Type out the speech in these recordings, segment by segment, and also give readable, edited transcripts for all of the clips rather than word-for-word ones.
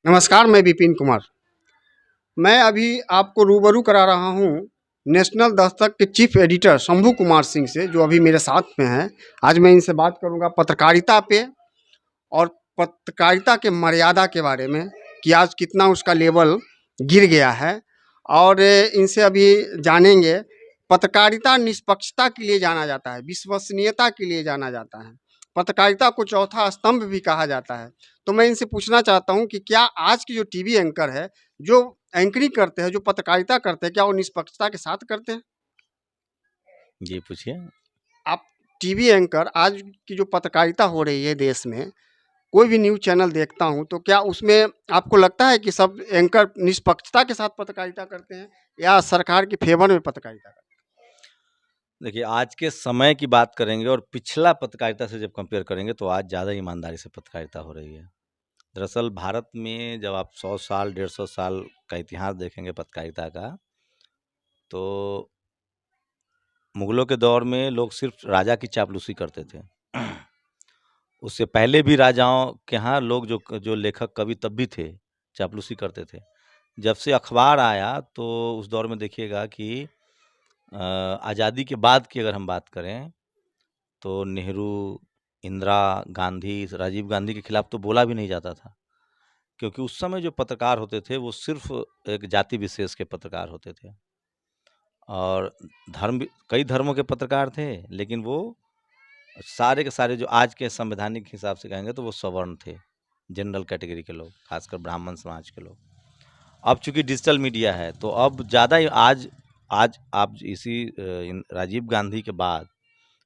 नमस्कार, मैं विपिन कुमार। मैं अभी आपको रूबरू करा रहा हूँ नेशनल दस्तक के चीफ एडिटर शंभू कुमार सिंह से, जो अभी मेरे साथ में हैं। आज मैं इनसे बात करूँगा पत्रकारिता पे और पत्रकारिता के मर्यादा के बारे में कि आज कितना उसका लेवल गिर गया है। और इनसे अभी जानेंगे, पत्रकारिता निष्पक्षता के लिए जाना जाता है, विश्वसनीयता के लिए जाना जाता है, पत्रकारिता को चौथा स्तंभ भी कहा जाता है। तो मैं इनसे पूछना चाहता हूं कि क्या आज की जो टीवी एंकर है, जो एंकरिंग करते हैं, जो पत्रकारिता करते हैं, क्या वो निष्पक्षता के साथ करते हैं? जी, पूछिए। आप टीवी एंकर, आज की जो पत्रकारिता हो रही है देश में, कोई भी न्यूज़ चैनल देखता हूँ, तो क्या उसमें आपको लगता है कि सब एंकर निष्पक्षता के साथ पत्रकारिता करते हैं या सरकार के फेवर में पत्रकारिता करते देखिए, आज के समय की बात करेंगे और पिछला पत्रकारिता से जब कंपेयर करेंगे तो आज ज़्यादा ईमानदारी से पत्रकारिता हो रही है। दरअसल भारत में जब आप 100 साल, 150 साल का इतिहास देखेंगे पत्रकारिता का, तो मुगलों के दौर में लोग सिर्फ राजा की चापलूसी करते थे। उससे पहले भी राजाओं के यहाँ लोग जो जो लेखक, कवि तब भी थे, चापलूसी करते थे। जब से अखबार आया तो उस दौर में देखिएगा कि आज़ादी के बाद की अगर हम बात करें तो नेहरू, इंदिरा गांधी, राजीव गांधी के खिलाफ तो बोला भी नहीं जाता था, क्योंकि उस समय जो पत्रकार होते थे वो सिर्फ एक जाति विशेष के पत्रकार होते थे। और कई धर्मों के पत्रकार थे, लेकिन वो सारे के सारे जो आज के संवैधानिक हिसाब से कहेंगे तो वो सवर्ण थे, जनरल कैटेगरी के लोग, खासकर ब्राह्मण समाज के लोग। अब चूंकि डिजिटल मीडिया है तो अब ज़्यादा ही आज आज आप इसी राजीव गांधी के बाद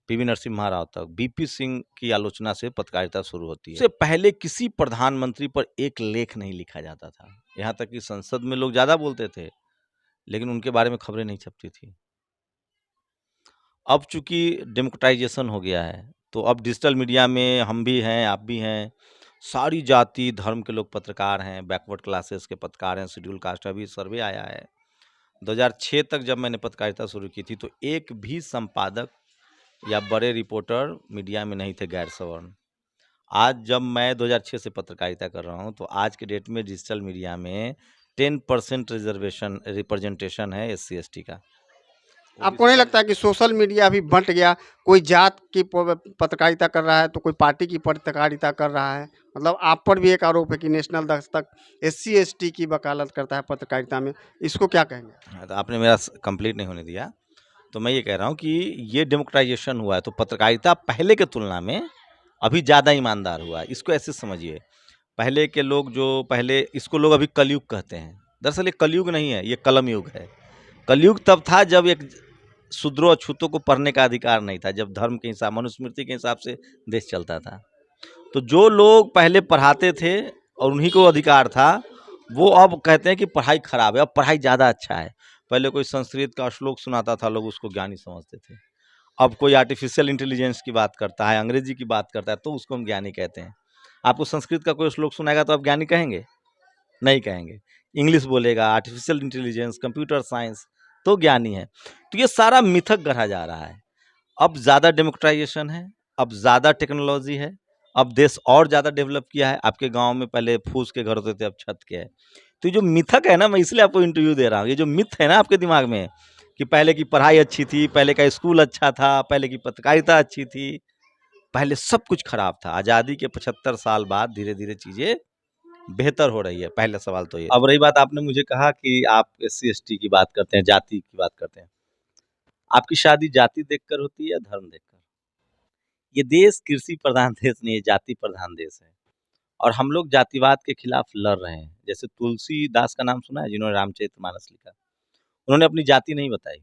पीवी नरसिम्हा राव तक बीपी सिंह की आलोचना से पत्रकारिता शुरू होती है। उससे पहले किसी प्रधानमंत्री पर एक लेख नहीं लिखा जाता था। यहाँ तक कि संसद में लोग ज़्यादा बोलते थे, लेकिन उनके बारे में खबरें नहीं छपती थी। अब चूंकि डेमोक्रेटाइजेशन हो गया है, तो अब डिजिटल मीडिया में हम भी हैं, आप भी हैं, सारी जाति धर्म के लोग पत्रकार हैं, बैकवर्ड क्लासेस के पत्रकार हैं, शेड्यूल कास्ट। अभी सर्वे आया है 2006 तक, जब मैंने पत्रकारिता शुरू की थी तो एक भी संपादक या बड़े रिपोर्टर मीडिया में नहीं थे गैर सवर्ण। आज जब मैं 2006 से पत्रकारिता कर रहा हूं तो आज के डेट में डिजिटल मीडिया में 10% रिप्रेजेंटेशन है SC ST का। हैं? आपको नहीं लगता है कि सोशल मीडिया अभी बंट गया, कोई जात की पत्रकारिता कर रहा है तो कोई पार्टी की पत्रकारिता कर रहा है? मतलब आप पर भी एक आरोप है कि नेशनल दस्तक SC ST की वकालत करता है पत्रकारिता में, इसको क्या कहेंगे? हाँ, तो आपने मेरा कंप्लीट नहीं होने दिया। तो मैं ये कह रहा हूँ कि ये डेमोक्राइजेशन हुआ है तो पत्रकारिता पहले के तुलना में अभी ज़्यादा ईमानदार हुआ है। इसको ऐसे समझिए, पहले के लोग जो पहले, इसको लोग अभी कलयुग कहते हैं। दरअसल ये कलयुग नहीं है, ये कलम युग है। कलयुग तब था जब एक शूद्रों अछूतों को पढ़ने का अधिकार नहीं था, जब धर्म के हिसाब, मनुस्मृति के हिसाब से देश चलता था। तो जो लोग पहले पढ़ाते थे और उन्हीं को अधिकार था, वो अब कहते हैं कि पढ़ाई खराब है, अब पढ़ाई ज़्यादा अच्छा है। पहले कोई संस्कृत का श्लोक सुनाता था, लोग उसको ज्ञानी समझते थे। अब कोई आर्टिफिशियल इंटेलिजेंस की बात करता है, अंग्रेजी की बात करता है, तो उसको हम ज्ञानी कहते हैं। आपको संस्कृत का कोई श्लोक सुनाएगा तो आप ज्ञानी कहेंगे? नहीं कहेंगे। इंग्लिश बोलेगा, आर्टिफिशियल इंटेलिजेंस, कंप्यूटर साइंस, तो ज्ञानी है। तो ये सारा मिथक गढ़ा जा रहा है। अब ज़्यादा डेमोक्राइजेशन है, अब ज़्यादा टेक्नोलॉजी है, अब देश और ज़्यादा डेवलप किया है। आपके गांव में पहले फूस के घर होते थे, अब छत के है। तो ये जो मिथक है ना, मैं इसलिए आपको इंटरव्यू दे रहा हूँ, ये जो मिथ है ना आपके दिमाग में कि पहले की पढ़ाई अच्छी थी, पहले का स्कूल अच्छा था, पहले की पत्रकारिता अच्छी थी, पहले सब कुछ खराब था। आज़ादी के 75 साल बाद धीरे धीरे चीज़ें बेहतर हो रही है। पहला सवाल तो ये। अब रही बात, आपने मुझे कहा कि आप SC ST की बात करते हैं, जाति की बात करते हैं। आपकी शादी जाति देखकर होती है या धर्म देखकर? ये देश कृषि प्रधान देश नहीं है, जाति प्रधान देश है। और हम लोग जातिवाद के खिलाफ लड़ रहे हैं। जैसे तुलसीदास का नाम सुना है, जिन्होंने रामचरितमानस लिखा? उन्होंने अपनी जाति नहीं बताई।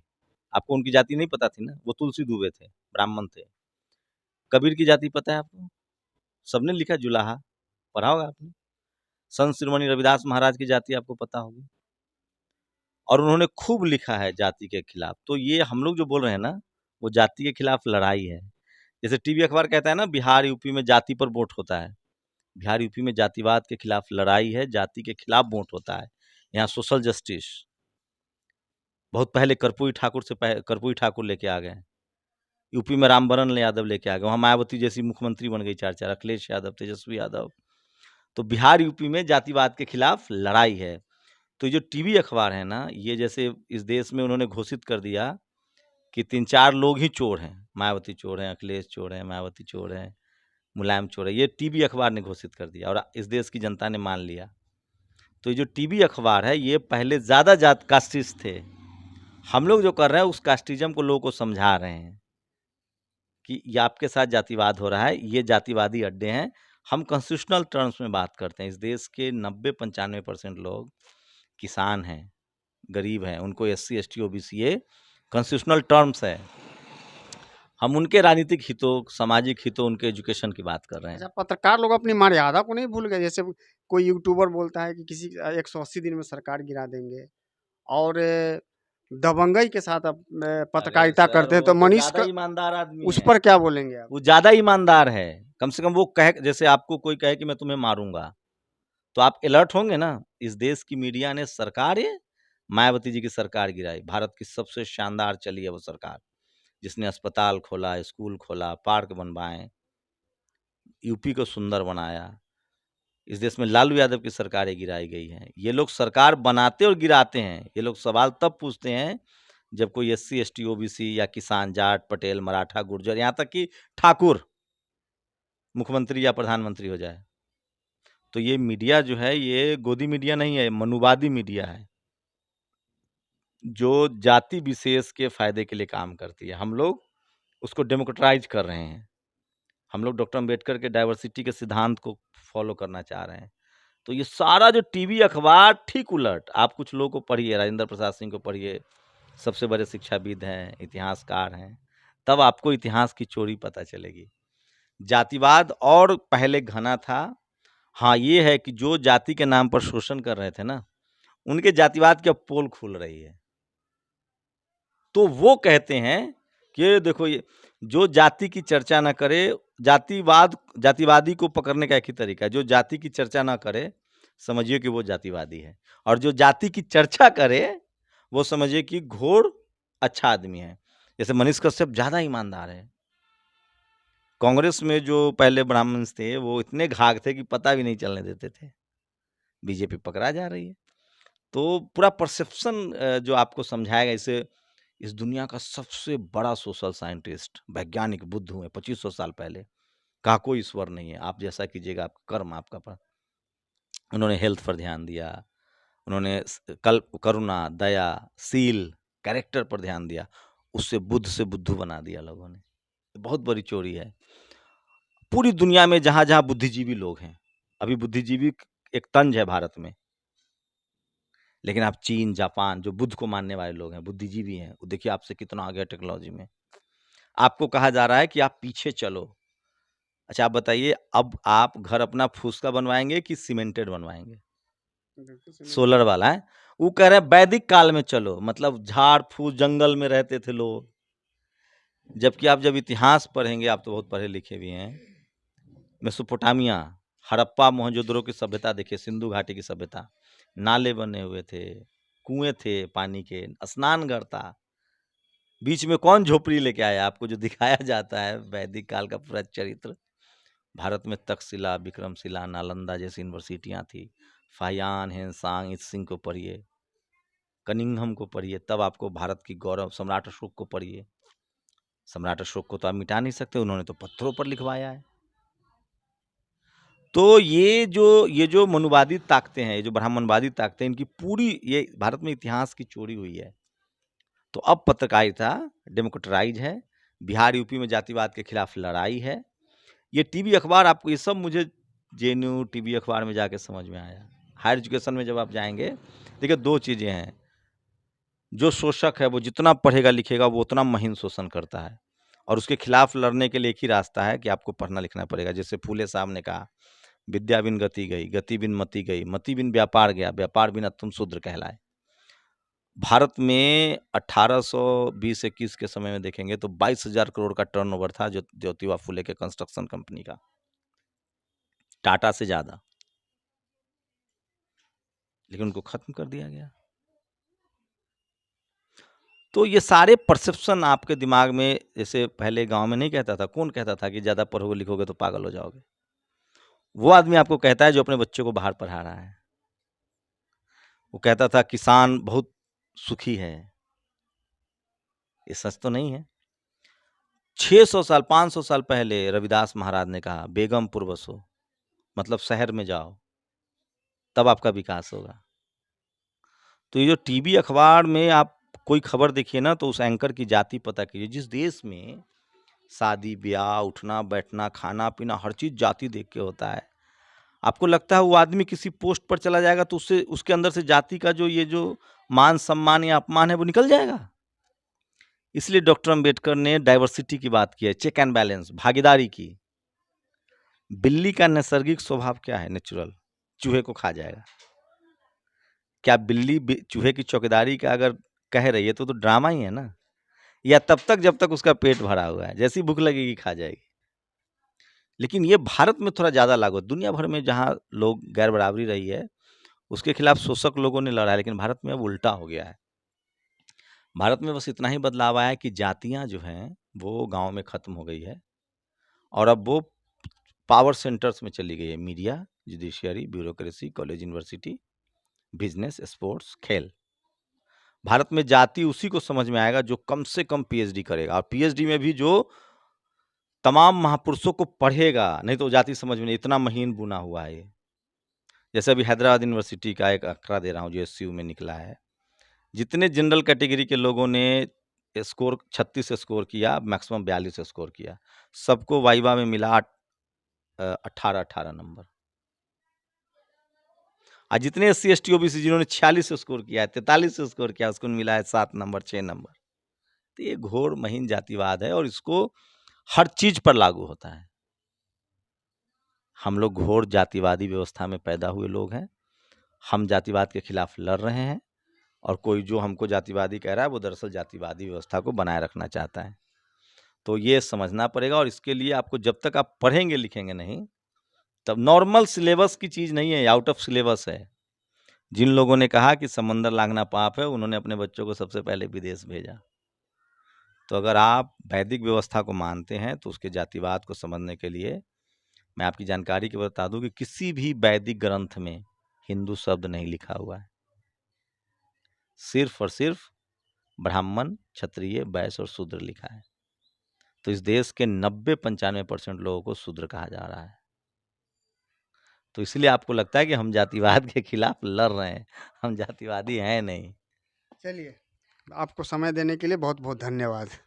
आपको उनकी जाति नहीं पता थी ना, वो तुलसी दुबे थे, ब्राह्मण थे। कबीर की जाति पता है आपको? सबने लिखा जुलाहा, पढ़ा होगा आपने। संत शिरोमणि रविदास महाराज की जाति आपको पता होगी। और उन्होंने खूब लिखा है जाति के खिलाफ। तो ये हम लोग जो बोल रहे हैं ना, वो जाति के खिलाफ लड़ाई है। जैसे टीवी अखबार कहता है ना, बिहार यूपी में जाति पर वोट होता है। बिहार यूपी में जातिवाद के खिलाफ लड़ाई है, जाति के खिलाफ वोट होता है। यहाँ सोशल जस्टिस बहुत पहले कर्पूरी ठाकुर लेके आ गए। यूपी में रामबरन यादव लेके आ गए। वहाँ मायावती जैसी मुख्यमंत्री बन गई, चार चार, अखिलेश यादव, तेजस्वी यादव। तो बिहार यूपी में जातिवाद के खिलाफ लड़ाई है। तो जो टीवी अखबार है ना, ये जैसे इस देश में उन्होंने घोषित कर दिया कि 3-4 लोग ही चोर हैं, मायावती चोर हैं, अखिलेश चोर हैं, मायावती चोर हैं, मुलायम चोर है, ये टीवी अखबार ने घोषित कर दिया और इस देश की जनता ने मान लिया। तो ये जो टीवी अखबार है, ये पहले ज़्यादा जात कास्टिस्ट थे। हम लोग जो कर रहे हैं उस कास्टिज्म को लोगों को समझा रहे हैं कि ये आपके साथ जातिवाद हो रहा है, ये जातिवादी अड्डे हैं। हम कॉन्स्टिट्यूशनल टर्म्स में बात करते हैं। इस देश के 90-95% लोग किसान हैं, गरीब हैं, उनको एससी, एसटी, ओबीसी ये कॉन्स्टिट्यूशनल टर्म्स है। हम उनके राजनीतिक हितों, सामाजिक हितों, उनके एजुकेशन की बात कर रहे हैं। अच्छा, पत्रकार लोग अपनी मर्यादा को नहीं भूल गए? जैसे कोई यूट्यूबर बोलता है कि किसी 180 दिन में सरकार गिरा देंगे, और दबंगई के साथ अब पत्रकारिता करते हैं, तो मनीष ज़्यादा का ईमानदार आदमी उस है। पर क्या बोलेंगे आप? वो ज़्यादा ईमानदार है। कम से कम वो कहे, जैसे आपको कोई कहे कि मैं तुम्हें मारूँगा, तो आप अलर्ट होंगे ना। इस देश की मीडिया ने सरकार, ये मायावती जी की सरकार गिराई। भारत की सबसे शानदार चली है वो सरकार, जिसने अस्पताल खोला, स्कूल खोला, पार्क बनवाए, यूपी को सुंदर बनाया। इस देश में लालू यादव की सरकारें गिराई गई हैं। ये लोग सरकार बनाते और गिराते हैं। ये लोग सवाल तब पूछते हैं जब कोई एससी, एसटी, ओबीसी या किसान, जाट, पटेल, मराठा, गुर्जर, यहाँ तक कि ठाकुर मुख्यमंत्री या प्रधानमंत्री हो जाए। तो ये मीडिया जो है, ये गोदी मीडिया नहीं है, मनुवादी मीडिया है, जो जाति विशेष के फायदे के लिए काम करती है। हम लोग उसको डेमोक्रेटाइज कर रहे हैं। हम लोग डॉक्टर अम्बेडकर के डाइवर्सिटी के सिद्धांत को फॉलो करना चाह रहे हैं। तो ये सारा जो टीवी अखबार ठीक उलट, आप कुछ लोगों को पढ़िए, राजेंद्र प्रसाद सिंह को पढ़िए, सबसे बड़े शिक्षाविद हैं, इतिहासकार हैं, तब आपको इतिहास की चोरी पता चलेगी। जातिवाद और पहले घना था। हाँ, ये है कि जो जाति के नाम पर शोषण कर रहे थे ना, उनके जातिवाद की अब पोल खुल रही है। तो वो कहते हैं कि ये देखो, ये जो जाति की चर्चा ना करे, जातिवादी को पकड़ने का एक ही तरीका है, जो जाति की चर्चा ना करे समझिए कि वो जातिवादी है, और जो जाति की चर्चा करे वो समझिए कि घोर अच्छा आदमी है। जैसे मनीष कश्यप ज़्यादा ईमानदार है। कांग्रेस में जो पहले ब्राह्मण थे, वो इतने घाघ थे कि पता भी नहीं चलने देते थे। बीजेपी पकड़ा जा रही है। तो पूरा परसेप्शन जो आपको समझाएगा, इसे इस दुनिया का सबसे बड़ा सोशल साइंटिस्ट, वैज्ञानिक बुद्ध हुए 2500 साल पहले। कहा कोई ईश्वर नहीं है, आप जैसा कीजिएगा आपका कर्म आपका पर। उन्होंने हेल्थ पर ध्यान दिया, उन्होंने करुणा, दया, शील, कैरेक्टर पर ध्यान दिया। उससे बुद्ध से बुद्धू बना दिया लोगों ने। बहुत बड़ी चोरी है। पूरी दुनिया में जहाँ जहाँ बुद्धिजीवी लोग हैं, अभी बुद्धिजीवी एक तंज है भारत में, लेकिन आप चीन, जापान, जो बुद्ध को मानने वाले लोग हैं, बुद्धिजीवी हैं, वो देखिए आपसे कितना आगे है टेक्नोलॉजी में। आपको कहा जा रहा है कि आप पीछे चलो। अच्छा, आप बताइए, अब आप घर अपना फूस का बनवाएंगे कि सीमेंटेड बनवाएंगे? सोलर वाला है। वो कह रहे हैं वैदिक काल में चलो, मतलब झाड़ फूस जंगल में रहते थे लोग। जबकि आप जब इतिहास पढ़ेंगे, आप तो बहुत पढ़े लिखे भी हैं, मेसोपोटामिया, हड़प्पा, मोहनजोदड़ो की सभ्यता देखिए, सिंधु घाटी की सभ्यता, नाले बने हुए थे, कुएं थे पानी के, स्नानघर था। बीच में कौन झोपड़ी लेके आया? आपको जो दिखाया जाता है वैदिक काल का पूरा चरित्र। भारत में तक्षशिला, विक्रमशिला, नालंदा जैसी यूनिवर्सिटियां थी। फाहियान, हेनसांग, इत्सिंग को पढ़िए, कनिंघम को पढ़िए, तब आपको भारत की गौरव, सम्राट अशोक को पढ़िए। सम्राट अशोक को तो आप मिटा नहीं सकते, उन्होंने तो पत्थरों पर लिखवाया है। तो ये जो मनुवादी ताकतें हैं, ये जो ब्राह्मणवादी ताकतें, इनकी पूरी ये भारत में इतिहास की चोरी हुई है। तो अब पत्रकारिता डेमोक्रेटाइज है। बिहार यूपी में जातिवाद के खिलाफ लड़ाई है। ये टीवी अखबार, आपको ये सब मुझे जेएनयू टीवी अखबार में जाके समझ में आया। हायर एजुकेशन में जब आप जाएंगे, देखिए 2 चीज़ें हैं। जो शोषक है वो जितना पढ़ेगा लिखेगा वो उतना महीन शोषण करता है, और उसके खिलाफ लड़ने के लिए एक ही रास्ता है कि आपको पढ़ना लिखना पड़ेगा। जैसे फूले साहब ने कहा, विद्या बिन गति गई, गति बिन मति गई, मति बिन व्यापार गया, व्यापार बिना तुम शूद्र कहलाए। भारत में 1820-21 के समय में देखेंगे तो 22,000 करोड़ का टर्नओवर था जो ज्योतिबा फुले के कंस्ट्रक्शन कंपनी का, टाटा से ज़्यादा, लेकिन उनको खत्म कर दिया गया। तो ये सारे परसेप्शन आपके दिमाग में, जैसे पहले गांव में नहीं कहता था, कौन कहता था कि ज़्यादा पढ़ोगे लिखोगे तो पागल हो जाओगे? वो आदमी आपको कहता है जो अपने बच्चों को बाहर पढ़ा रहा है। वो कहता था किसान बहुत सुखी है, ये सच तो नहीं है। 600 साल 500 साल पहले रविदास महाराज ने कहा बेगमपुर बसो, मतलब शहर में जाओ, तब आपका विकास होगा। तो ये जो टीवी अखबार में आप कोई खबर देखिए ना, तो उस एंकर की जाति पता कीजिए। जिस देश में शादी ब्याह, उठना बैठना, खाना पीना, हर चीज जाति देख के होता है, आपको लगता है वो आदमी किसी पोस्ट पर चला जाएगा तो उससे उसके अंदर से जाति का जो मान सम्मान या अपमान है वो निकल जाएगा? इसलिए डॉक्टर अंबेडकर ने डाइवर्सिटी की बात की है, चेक एंड बैलेंस, भागीदारी की। बिल्ली का नैसर्गिक स्वभाव क्या है? नेचुरल, चूहे को खा जाएगा। क्या बिल्ली चूहे की चौकीदारी का अगर कह रही है तो ड्रामा ही है ना? या तब तक जब तक उसका पेट भरा हुआ है, जैसी भूख लगेगी खा जाएगी। लेकिन ये भारत में थोड़ा ज्यादा लागू है। दुनिया भर में जहां लोग गैर बराबरी रही है उसके खिलाफ शोषक लोगों ने लड़ा है, लेकिन भारत में अब उल्टा हो गया है। भारत में बस इतना ही बदलाव आया है कि जातियां जो हैं वो गांव में खत्म हो गई है और अब वो पावर सेंटर्स में चली गई है। Media, judiciary, bureaucracy, college, university, business, sports, खेल। भारत में जाति उसी को समझ में आएगा जो कम से कम पीएचडी करेगा, और पीएचडी में भी जो तमाम महापुरुषों को पढ़ेगा, नहीं तो जाति समझ में नहीं। इतना महीन बुना हुआ है ये। जैसे अभी हैदराबाद यूनिवर्सिटी का एक आंकड़ा दे रहा हूँ जो एसयू में निकला है, जितने जनरल कैटेगरी के लोगों ने स्कोर 36 स्कोर किया, मैक्सिमम 42 स्कोर किया, सबको वाइवा में मिला 18 नंबर। और जितने एससी एसटी ओबीसी जिन्होंने 46 स्कोर किया, 43 स्कोर किया, उसको मिला है 7 नंबर, 6 नंबर। तो ये घोर महीन जातिवाद है और इसको हर चीज पर लागू होता है। हम लोग घोर जातिवादी व्यवस्था में पैदा हुए लोग हैं। हम जातिवाद के खिलाफ लड़ रहे हैं और कोई जो हमको जातिवादी कह रहा है वो दरअसल जातिवादी व्यवस्था को बनाए रखना चाहता है। तो ये समझना पड़ेगा, और इसके लिए आपको जब तक आप पढ़ेंगे लिखेंगे नहीं, तब नॉर्मल सिलेबस की चीज नहीं है, आउट ऑफ सिलेबस है। जिन लोगों ने कहा कि समंदर लांघना पाप है, उन्होंने अपने बच्चों को सबसे पहले विदेश भेजा। तो अगर आप वैदिक व्यवस्था को मानते हैं तो उसके जातिवाद को समझने के लिए मैं आपकी जानकारी के बता दूं कि किसी भी वैदिक ग्रंथ में हिंदू शब्द नहीं लिखा हुआ है। सिर्फ और सिर्फ ब्राह्मण, क्षत्रिय, वैश्य और शूद्र लिखा है। तो इस देश के 90-95% लोगों को शूद्र कहा जा रहा है। तो इसलिए आपको लगता है कि हम जातिवाद के खिलाफ लड़ रहे हैं, हम जातिवादी हैं नहीं। चलिए, आपको समय देने के लिए बहुत बहुत धन्यवाद।